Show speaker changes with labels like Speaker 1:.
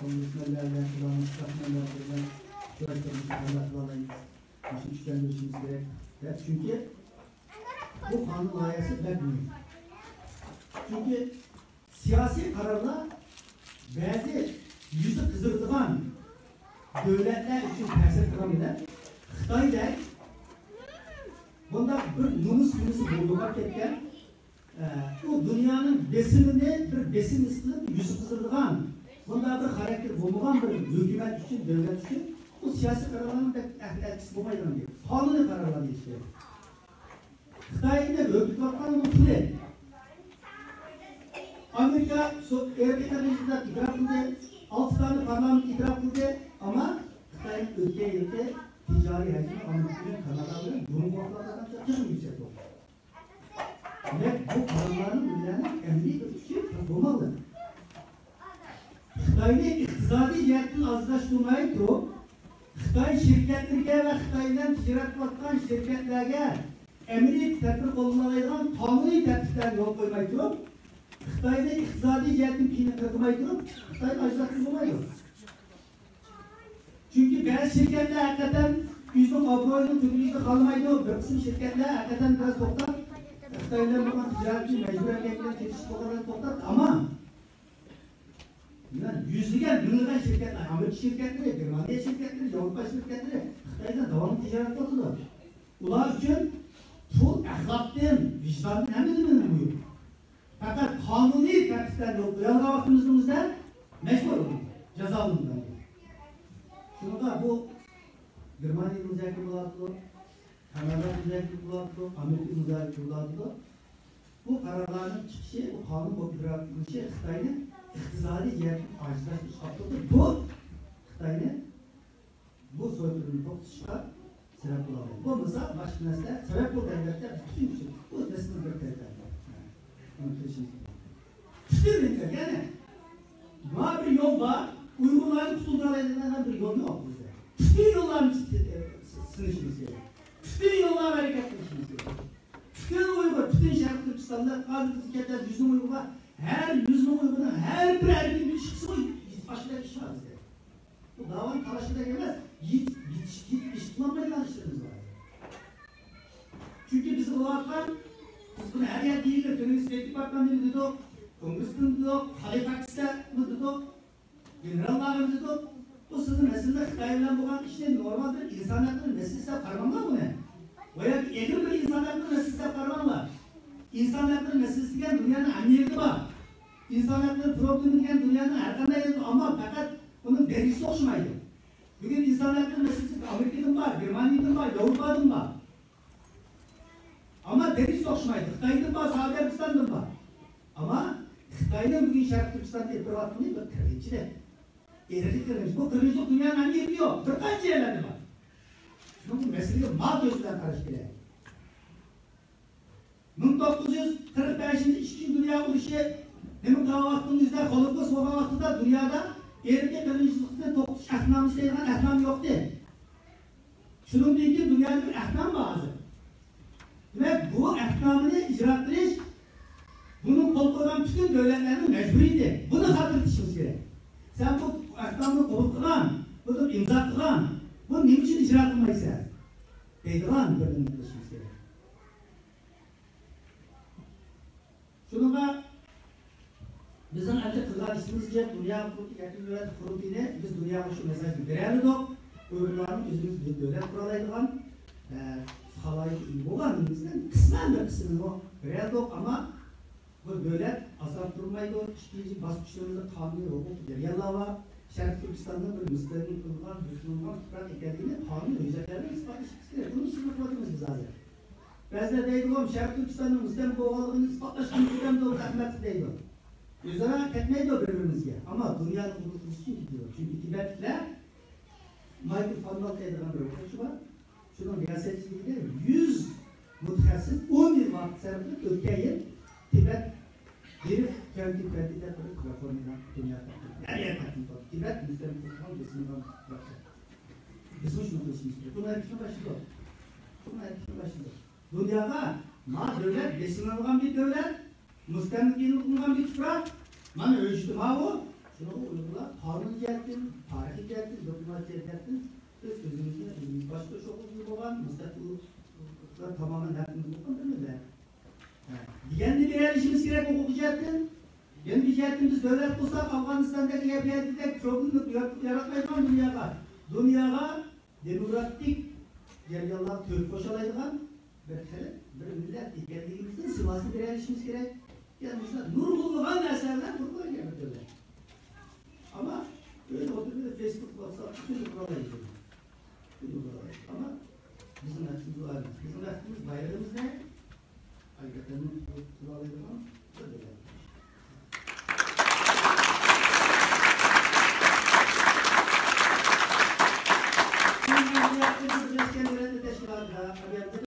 Speaker 1: kongressmenlerle, kullanmış katmerlerle şöhretlerimizi anlatılamayız. Bizim güçlendirişimiz gerek. Çünkü bu kanun layihası pek mühim. Çünkü siyasi kararlar bazı yüzü kızdırdıgan devletler için tesir kılabilen Xitay'da bunda bir numus bulduğuna ketken o dünyanın besinini bir besin ısıtıp yüzü kızdırdıgan bunda bir karakter bulmayan bir hükümet için, devlet için bu siyasi kararların pek etkisi bulmayacağını diyor. Kanuni kararları işte. Xitay'da örgüt bakmanın mutlu. Amerika Erdoğan Meclisi'nde itiraf kıldı, 6 tane parlament itiraf kıldı ama Xitay'ın ülkeye yılda ticari hacmi Amerika'nın Kanada'nın durum korkularından çok yüksek oldu. Ve bu kararların ülkenin emni bir tükü olmalı. Xitay'ın iktisadi cihetten azlaştırmayı tutup, Xitay şirketlerine ve Xitay'dan ticaret yapılan şirketlerine emni tedbir kullanılan kanuni tedbirler yol koymayı tutup, Xitay'da iktisadi cihetin piyini kırmayı durup, Xitay'ın acılatını bulmayı. Çünkü bazı şirketler hakikaten yüzün abroyunun tübülüzde kalmaydı. Bir kısım şirketler hakikaten biraz toktar. Xitay'la bulan ticaretçi mecbur emekler çetişik olarak toktar. Ama yüzlügen, dünyadan şirketler, Amerika şirketleri, Germaniye şirketleri, Avrupa şirketleri Xitay'da devamlı ticaret yaptılar. Ular için pul, ahlaktan, vicdanın emrinin buyur. Fakat kanuni tertipler yok. Uyanığa vaktimizde mecbur oldu. Ceza alındı. Şurada bu Germanya müzakere bulatlı, Kanada müzakere bulatlı, Amerika müzakere bulatlı. Bu kararların çıkışı, bu kanun popülerliği Xitay'ın iktisadi cihetin acizlaşmış kaptırdı. Bu Xitay'ın bu soykırımın topluşuna sebep olabilir. Bu mesela başka mesele sebep olan devletler bütün için. Bu resmi bir devletler. Tutuyorlar yani. Var bir yol var, Uygurların tutulduğundan bir yol yok bizde. Bütün yolların sınışımız gerekiyor. Bütün yollar hareketleşimiz gerekiyor. Bütün Uygur, bütün Şarkı Türkistan'da bazı şirketler 100 Uygur var. Her 100 Uygur'un her bir erkeğin bir çıkısı var. Başka bir iş var bizde. Bu davanın karşıda gelmez. Git iş kullanmaya karşılığımız var. Çünkü biz o haklar bunu her yer değildir. Feminist Departmanı'nı dedik, Kongres'ini dedik, Halifax'ını dedik, Generallarını dedik. Bu sizin meselede Xitay'la bulan işte normaldir. İnsan hakları meselesine karmanlar mı ne? Veya eğer bir insan hakları meselesine karmanlar. İnsan hakları meselesi diyen dünyanın anniyeti var. İnsan hakları problemi diyen dünyanın arkanda yeri ama fakat bunun derisi hoşmaydı. Bugün insan hakları meselesi Amerika'dan var, Germanya'dan var, Avrupa'dan var. Ama deniz hoşmaydı. Xitay'dan var, Saudi Arabistan'dan var. Ama Xitay'dan bugün Şarkı Türkistan'da etkilatını değil, bu kırıcı de. Eğrilik kırıcı. Bu kırıcılık dünyanın hangi yeri yok? Birkaç yerlerde var. Çünkü meseleyi mal gözünden karıştırıyor. 1945'in 2. Dünya Uruşu demin kalan vaktimizde Holocaust olan vaktinde dünyada eğrilik kırıcılıkta tokuş ahnamış deyilən ahnam yoktu. Şunun değil ki dünyada bir ahkam bazı. Ve bu ahkamını icra ediş, bunu kol koyan bütün devletlerin mecburiydi. Bunu hatırlatışımız gerek. Sen bu ahkamını kol koyan, bunu imza koyan, bunu niçin icra etmeysen? Deydiğin bir hatırlatışımız gerek. Şununla bizim önce kılgan işimizce dünya kurulduğunu biz dünyaya şu mesajı veremedik. Uygurların özümüz bir devlet kuralaydıgan, halayı iyi boğanımızdan kısmen bir kısmını o veremedik ama bu devlet azap durmaydı. İkinci basmışlarında kanuni hukuk deryalar var. Şarkı Türkistan'da bir müstehcen kılınan, Müslüman toprak eklediğini kanuni hücretlerine ispat etmiştir. Bunun için yapmadığımız biz hazır. Bazıları deydi oğlum Şarkı Türkistan'ın müstehcen boğalığını ispatlaştığımızdan doğru rahmetli deydi. Yüzüne etmeydi o birbirimizge. Ama dünyanın kuruluşu için gidiyor. Çünkü Tibet'le Michael Van Dalt edilen bir okuyucu var. Şunun riyasetçiliğinde 100 mütehassıs 10 yıl vakit sarfı ülkeyi Tibet bir kendi de reformuna dünyada her yer takip var. Tibet müstehcen kuruluşu kesinlikle yaptı. Bizim şunu konuşmuştur. Bunlar hepsinin başında. Bunlar hepsinin başında. Dünyada devlet besin alınan bir devlet, müstehcen kılınan bir toprak, mana ölçtü o. Şunu uygular, kanun cihet cihettin, tarihi cihettin, diplomatik cihettin öz sözümüzde biz başta çok uzun olan müstakillikler tamamen derdimiz yok değil mi? Diğerini bir erişimiz gerek hukuk cihettin. Yani bir cihettin biz devlet bulsak Afganistan'daki yapıyatı çoğunluk yaratmayız mı dünyaya? Dünyaya demokratik yargılar Türk koşalaydıgan bir millet geldiğimizde sıvası bir erişimiz gerek. Yani mesela nurgulluğun eserler kurgular gelmektedir. Ama öyle oturuyor Facebook, WhatsApp, bütün kurallar ama bizim neslimiz var. Bizim neslimiz bayrağımız ne? Hakikaten kuralıydı ama